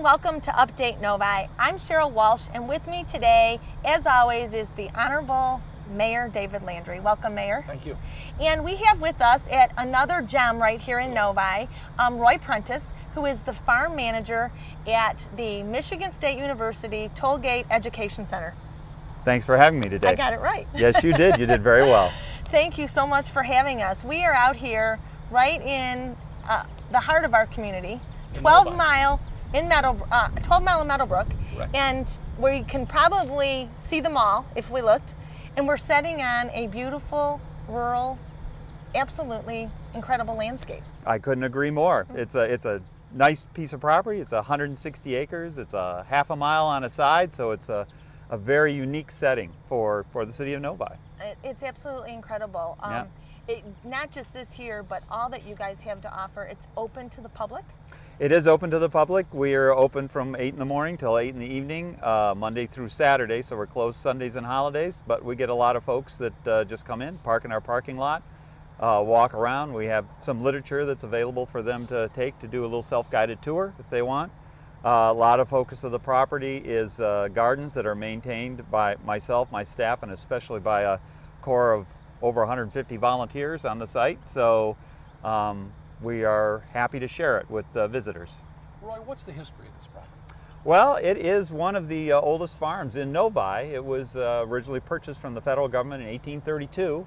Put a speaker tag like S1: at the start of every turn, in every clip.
S1: and welcome to Update Novi. I'm Cheryl Walsh, and with me today, as always, is the Honorable Mayor David Landry. Welcome, Mayor.
S2: Thank you.
S1: And we have with us at another gem right here in Novi, Roy Prentice, who is the farm manager at the Michigan State University Tollgate Education Center.
S3: Thanks for having me today.
S1: I got it right.
S3: Yes, you did. You did very well.
S1: Thank you so much for having us. We are out here right in the heart of our community, 12 mile in Meadowbrook,
S2: Right.
S1: and we can probably see the mall if we looked, and we're setting on a beautiful, rural, absolutely incredible landscape.
S3: I couldn't agree more. It's a nice piece of property. It's 160 acres. It's a half a mile on a side, so it's a very unique setting for the city of Novi.
S1: It's absolutely incredible.
S3: Yeah.
S1: Not just this here, but all that you guys have to offer. It's open to the public.
S3: It is open to the public. We are open from 8 in the morning till 8 in the evening, Monday through Saturday, so we're closed Sundays and holidays, but we get a lot of folks that just come in, park in our parking lot, walk around. We have some literature that's available for them to take to do a little self-guided tour if they want. A lot of focus of the property is gardens that are maintained by myself, my staff, and especially by a core of over 150 volunteers on the site. So we are happy to share it with visitors.
S2: Roy, what's the history of this property?
S3: Well, it is one of the oldest farms in Novi. It was originally purchased from the federal government in 1832.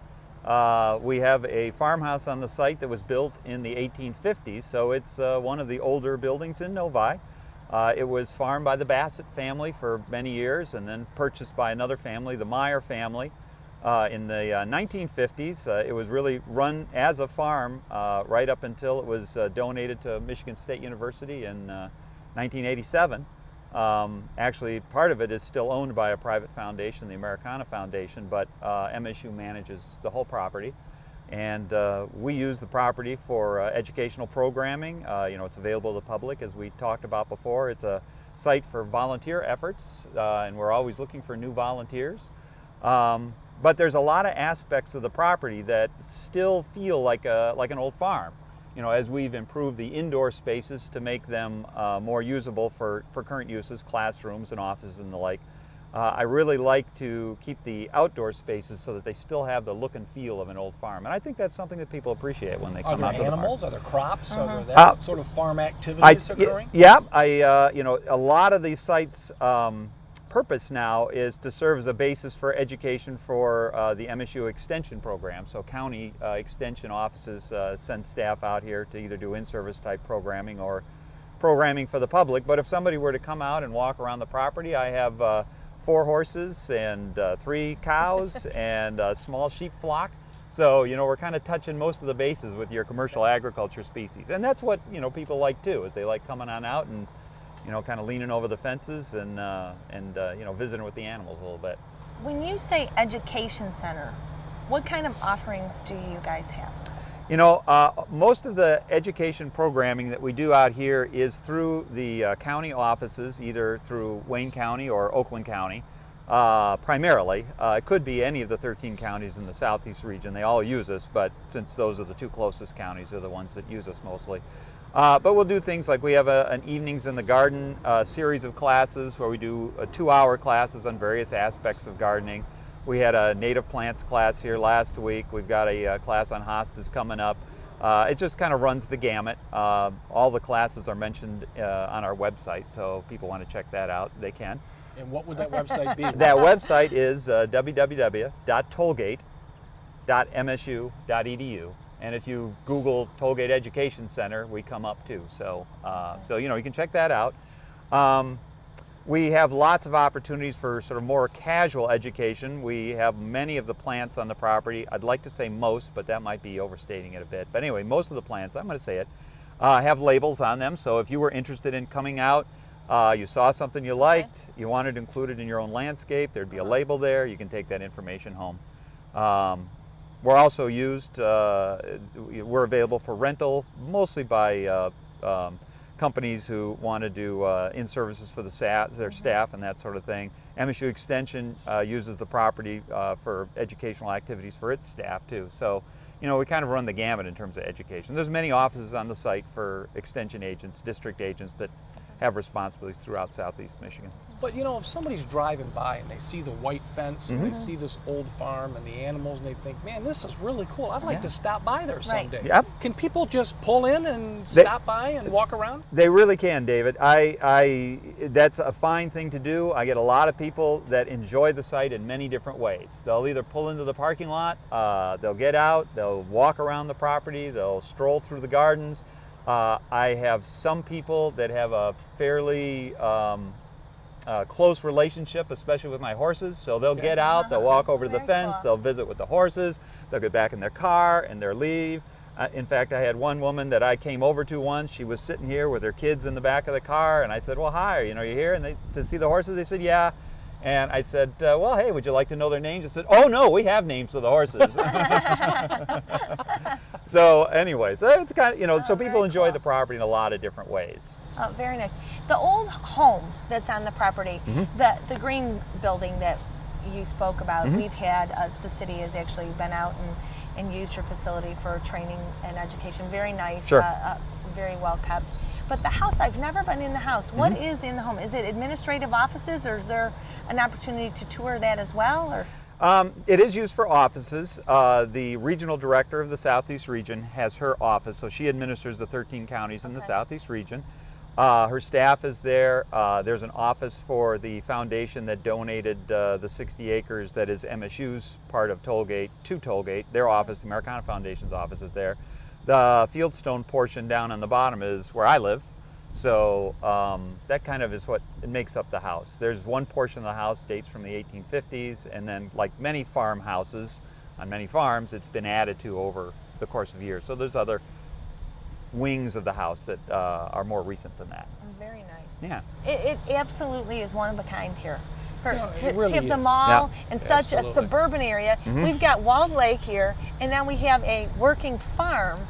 S3: We have a farmhouse on the site that was built in the 1850s, so it's one of the older buildings in Novi. It was farmed by the Bassett family for many years and then purchased by another family, the Meyer family. In the 1950s, it was really run as a farm right up until it was donated to Michigan State University in 1987. Actually, part of it is still owned by a private foundation, the Americana Foundation, but MSU manages the whole property. And we use the property for educational programming. It's available to the public, as we talked about before. It's a site for volunteer efforts, and we're always looking for new volunteers. But there's a lot of aspects of the property that still feel like an old farm. As we've improved the indoor spaces to make them more usable for current uses, classrooms and offices and the like. I really like to keep the outdoor spaces so that they still have the look and feel of an old farm. And I think that's something that people appreciate when they come out to the farm.
S2: Are there animals? Are there crops? Are there that sort of farm activities occurring?
S3: Yeah, a lot of these sites' purpose now is to serve as a basis for education for the MSU Extension program. So county extension offices send staff out here to either do in-service type programming or programming for the public. But if somebody were to come out and walk around the property, I have 4 horses and 3 cows and a small sheep flock. So, we're kind of touching most of the bases with your commercial agriculture species. And that's what, people like too, is they like coming on out and, kind of leaning over the fences and visiting with the animals a little bit.
S1: When you say education center, what kind of offerings do you guys have?
S3: Most of the education programming that we do out here is through the county offices, either through Wayne County or Oakland County, primarily. It could be any of the 13 counties in the southeast region. They all use us, but since those are the 2 closest counties, they're the ones that use us mostly. But we'll do things like we have an Evenings in the Garden series of classes where we do 2-hour classes on various aspects of gardening. We had a native plants class here last week. We've got a class on hostas coming up. It just kind of runs the gamut. All the classes are mentioned on our website, so if people want to check that out, they can.
S2: And what would that website be?
S3: That website is www.tollgate.msu.edu. And if you Google Tollgate Education Center, we come up too. So, you can check that out. We have lots of opportunities for sort of more casual education. We have many of the plants on the property. I'd like to say most, but that might be overstating it a bit. But anyway, most of the plants, I'm going to say it, have labels on them. So if you were interested in coming out, you saw something you liked, you wanted included in your own landscape, there'd be a label there. You can take that information home. We're also used, we're available for rental, mostly by companies who want to do in-services for their staff and that sort of thing. MSU Extension uses the property for educational activities for its staff too. So, we kind of run the gamut in terms of education. There's many offices on the site for extension agents, district agents that have responsibilities throughout Southeast Michigan.
S2: But you know, if somebody's driving by and they see the white fence and they see this old farm and the animals and they think, man, this is really cool. I'd like to stop by there someday.
S3: Yep.
S2: Can people just pull in and stop by and walk around?
S3: They really can, David. That's a fine thing to do. I get a lot of people that enjoy the site in many different ways. They'll either pull into the parking lot, they'll get out, they'll walk around the property, they'll stroll through the gardens. I have some people that have a fairly close relationship, especially with my horses. So they'll get out, they'll walk over to the fence, they'll visit with the horses, they'll get back in their car and they'll leave. In fact, I had one woman that I came over to once. She was sitting here with her kids in the back of the car, and I said, well, hi, you here? And to see the horses? They said, yeah. And I said, well, hey, would you like to know their names? I said, oh, no, we have names for the horses. So anyways, it's kind of, so people enjoy the property in a lot of different ways.
S1: Oh, very nice. The old home that's on the property, the green building that you spoke about, we've had, the city has actually been out and used your facility for training and education. Very nice, very well kept. But the house, I've never been in the house. What is in the home? Is it administrative offices, or is there an opportunity to tour that as well? Or?
S3: It is used for offices. The regional director of the Southeast region has her office, so she administers the 13 counties in the Southeast region. Her staff is there. There's an office for the foundation that donated the 60 acres that is MSU's part of Tollgate to Tollgate. Their office, the Americana Foundation's office, is there. The fieldstone portion down on the bottom is where I live. So that kind of is what it makes up the house. There's one portion of the house dates from the 1850s, and then like many farmhouses on many farms, it's been added to over the course of years. So there's other wings of the house that are more recent than that.
S1: Very nice.
S3: Yeah.
S1: It absolutely is one of a kind here. To
S2: really
S1: have the
S2: is.
S1: mall in such a suburban area. We've got Walled Lake here, and now we have a working farm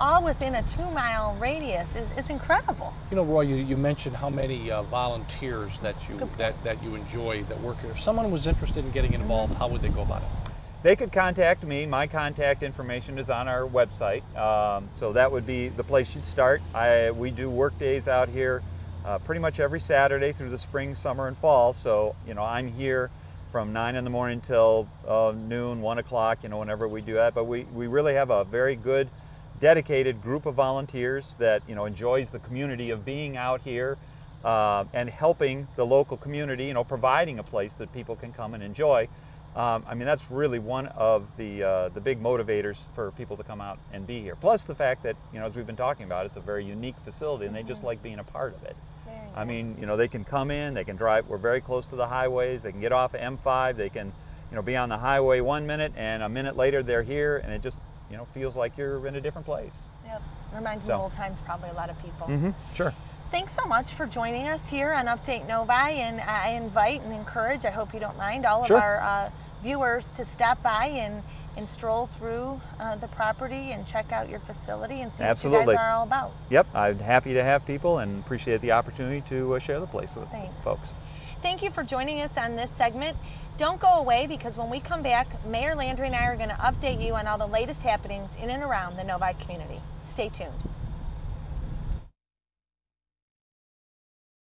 S1: all within a 2-mile radius. It's incredible.
S2: You know, Roy, you mentioned how many volunteers that you enjoy that work here. If someone was interested in getting involved, how would they go about it?
S3: They could contact me. My contact information is on our website, so that would be the place you'd start. We do work days out here pretty much every Saturday through the spring, summer, and fall. So, I'm here from 9 in the morning till noon, 1 o'clock, whenever we do that. But we really have a very good, dedicated group of volunteers that, enjoys the community of being out here and helping the local community, providing a place that people can come and enjoy. I mean, that's really one of the big motivators for people to come out and be here. Plus the fact that, as we've been talking about, it's a very unique facility and they just like being a part of it.
S1: Very nice.
S3: I mean, they can come in, they can drive, we're very close to the highways, they can get off of M5, they can, be on the highway 1 minute and a minute later they're here, and it just, feels like you're in a different place.
S1: Yep, reminds me of old times, probably a lot of people.
S3: Sure.
S1: Thanks so much for joining us here on Update Novi, and I invite and encourage, I hope you don't mind, all of our viewers to stop by and stroll through the property and check out your facility and see what you guys are all about.
S3: Yep, I'm happy to have people and appreciate the opportunity to share the place with folks.
S1: Thank you for joining us on this segment. Don't go away, because when we come back, Mayor Landry and I are going to update you on all the latest happenings in and around the Novi community. Stay tuned.